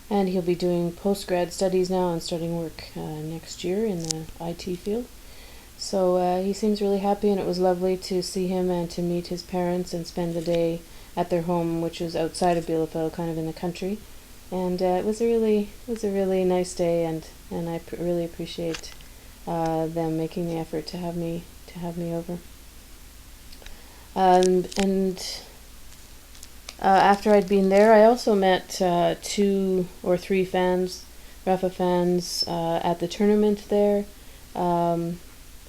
and he'll be doing post-grad studies now and starting work next year in the IT field. So he seems really happy, and it was lovely to see him and to meet his parents and spend the day at their home, which is outside of Bielefeld, kind of in the country. And it was a really nice day, and I really appreciate them making the effort to have me over. And after I'd been there, I also met 2 or 3 fans, Rafa fans, at the tournament there.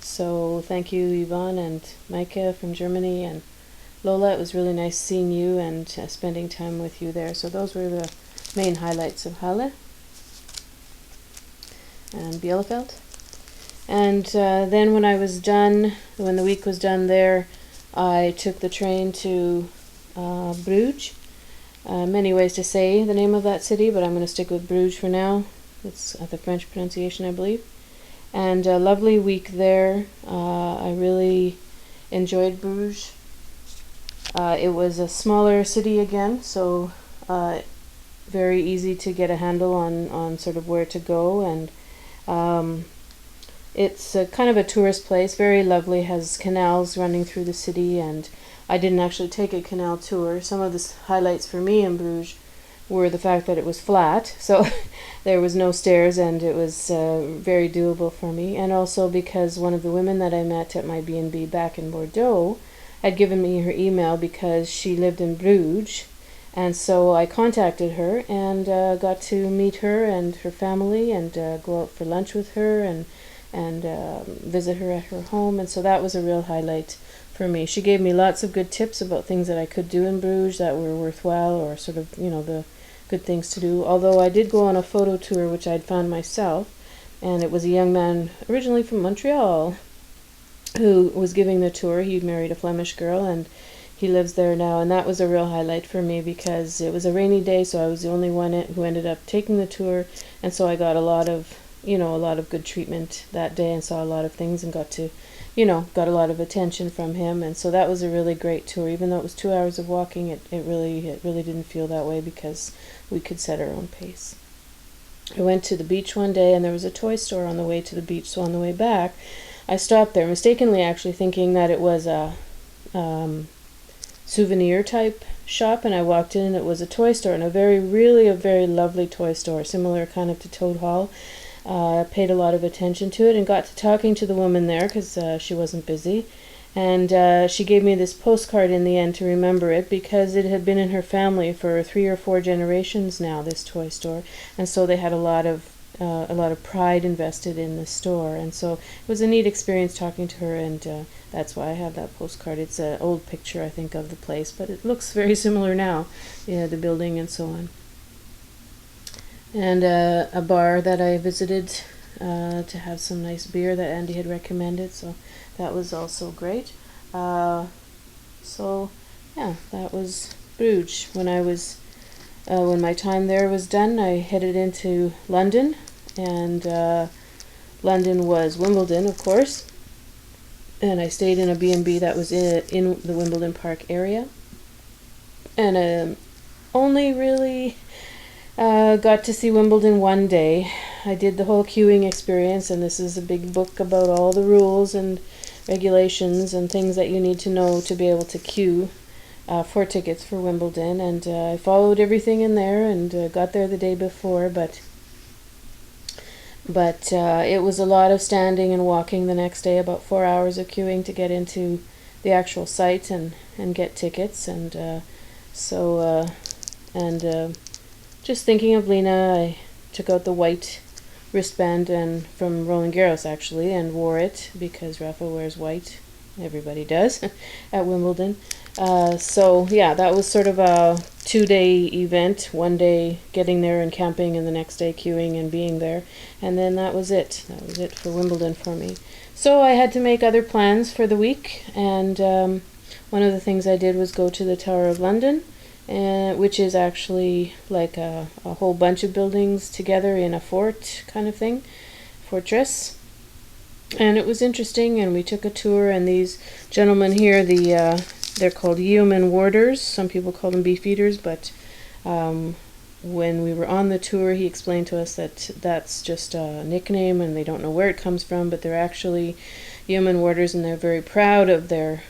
So thank you, Yvonne and Maike from Germany, and Lola. It was really nice seeing you and spending time with you there. So those were the main highlights of Halle and Bielefeld. And then when the week was done there, I took the train to Bruges. Many ways to say the name of that city, but I'm going to stick with Bruges for now. It's the French pronunciation, I believe. And a lovely week there. I really enjoyed Bruges. It was a smaller city again, so very easy to get a handle on sort of where to go, and it's kind of a tourist place, very lovely, has canals running through the city, and I didn't actually take a canal tour. Some of the highlights for me in Bruges were the fact that it was flat, so there was no stairs, and it was very doable for me, and also because one of the women that I met at my B&B back in Bordeaux had given me her email because she lived in Bruges, and so I contacted her and got to meet her and her family and go out for lunch with her and visit her at her home, and so that was a real highlight for me. She gave me lots of good tips about things that I could do in Bruges that were worthwhile, or sort of, the good things to do. Although I did go on a photo tour, which I'd found myself, and it was a young man originally from Montreal who was giving the tour. He married a Flemish girl, and he lives there now, and that was a real highlight for me because it was a rainy day, so I was the only one who ended up taking the tour, and so I got a lot of good treatment that day and saw a lot of things and got a lot of attention from him, and so that was a really great tour. Even though it was 2 hours of walking, it really didn't feel that way because we could set our own pace. I went to the beach one day, and there was a toy store on the way to the beach, so on the way back I stopped there, mistakenly actually thinking that it was a souvenir type shop, and I walked in and it was a toy store, and a very lovely toy store, similar kind of to Toad Hall. Paid a lot of attention to it and got to talking to the woman there because she wasn't busy, and she gave me this postcard in the end to remember it because it had been in her family for 3 or 4 generations now, this toy store, and so they had a lot of pride invested in the store, and so it was a neat experience talking to her, and that's why I have that postcard. It's an old picture, I think, of the place, but it looks very similar now, the building and so on. And a bar that I visited to have some nice beer that Andy had recommended, so that was also great. So yeah, that was Bruges. When my time there was done, I headed into London, and London was Wimbledon, of course, and I stayed in a B&B that was in the Wimbledon Park area, and only really got to see Wimbledon one day. I did the whole queuing experience, and this is a big book about all the rules and regulations and things that you need to know to be able to queue for tickets for Wimbledon, and I followed everything in there and got there the day before, but it was a lot of standing and walking the next day, about 4 hours of queuing to get into the actual site and get tickets, and just thinking of Lena, I took out the white wristband and from Roland Garros actually, and wore it because Rafa wears white. Everybody does at Wimbledon. So yeah, that was sort of a 2-day event. 1 day getting there and camping, and the next day queuing and being there, and then that was it. That was it for Wimbledon for me. So I had to make other plans for the week, and one of the things I did was go to the Tower of London, which is actually like a whole bunch of buildings together in a fort kind of thing, fortress. And it was interesting, and we took a tour, and these gentlemen here, they're called yeoman warders. Some people call them beefeaters, but when we were on the tour, he explained to us that that's just a nickname and they don't know where it comes from, but they're actually yeoman warders, and they're very proud of their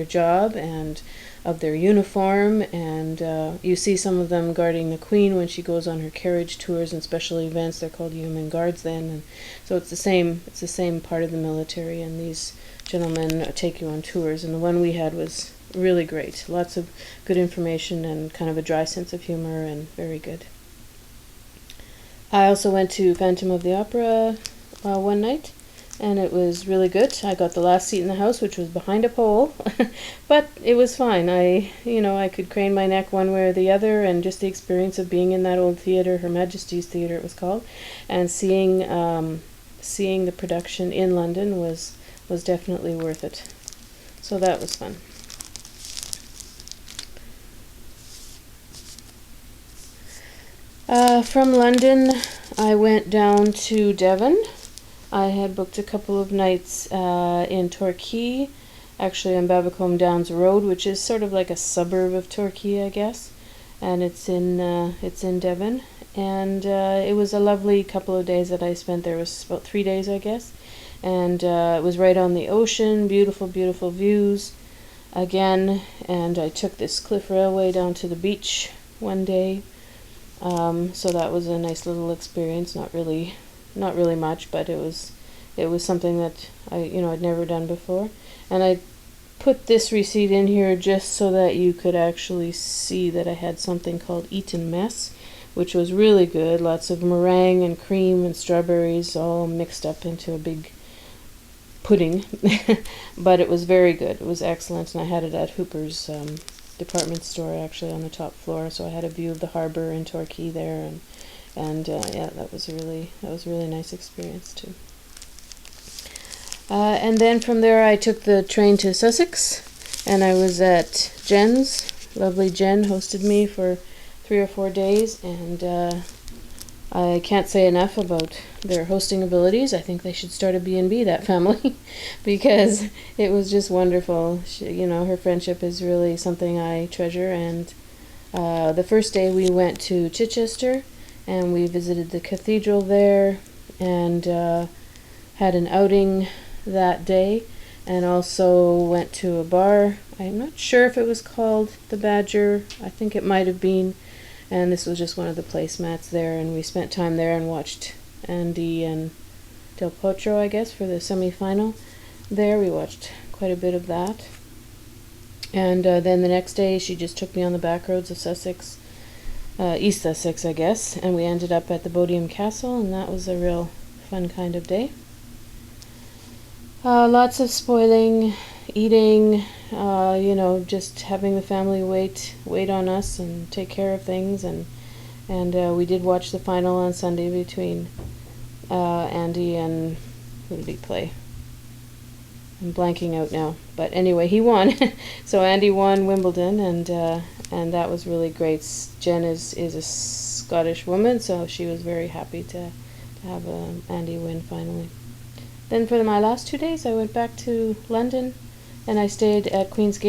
job and of their uniform. And you see some of them guarding the Queen when she goes on her carriage tours and special events. They're called yeoman guards then, and so it's the same part of the military. And these gentlemen take you on tours, and the one we had was really great. Lots of good information and kind of a dry sense of humor, and very good. I also went to Phantom of the Opera one night, and it was really good. I got the last seat in the house, which was behind a pole, but it was fine. I could crane my neck one way or the other, and just the experience of being in that old theater, Her Majesty's Theater it was called, and seeing the production in London was definitely worth it. So that was fun. From London, I went down to Devon. I had booked a couple of nights in Torquay, actually on Babbacombe Downs Road, which is sort of like a suburb of Torquay, I guess, and it's in Devon. And it was a lovely couple of days that I spent there. It was about 3 days, I guess, and it was right on the ocean, beautiful, beautiful views again. And I took this cliff railway down to the beach one day. So that was a nice little experience. Not really much, but it was something that I'd never done before. And I put this receipt in here just so that you could actually see that I had something called Eton Mess, which was really good. Lots of meringue and cream and strawberries all mixed up into a big pudding. But it was very good. It was excellent, and I had it at Hooper's department store, actually, on the top floor, so I had a view of the harbor in Torquay there, and that was a really nice experience too. And then from there I took the train to Sussex, and I was at Jen's. Lovely Jen hosted me for 3 or 4 days, and I can't say enough about their hosting abilities. I think they should start a B&B, that family, because it was just wonderful. Her friendship is really something I treasure. And the first day we went to Chichester, and we visited the cathedral there, and had an outing that day, and also went to a bar. I'm not sure if it was called the Badger. I think it might have been. And this was just one of the placemats there, and we spent time there and watched Andy and Del Potro, I guess, for the semi-final there. We watched quite a bit of that. And then the next day she just took me on the back roads of Sussex, East Sussex, I guess, and we ended up at the Bodiam Castle, and that was a real fun kind of day. Lots of spoiling, eating, just having the family wait on us and take care of things, and we did watch the final on Sunday between Andy and who did he play? I'm blanking out now, but anyway, he won. So Andy won Wimbledon, and that was really great. Jen is a Scottish woman, so she was very happy to have Andy win finally. Then for my last 2 days, I went back to London, and I stayed at Queen's Gate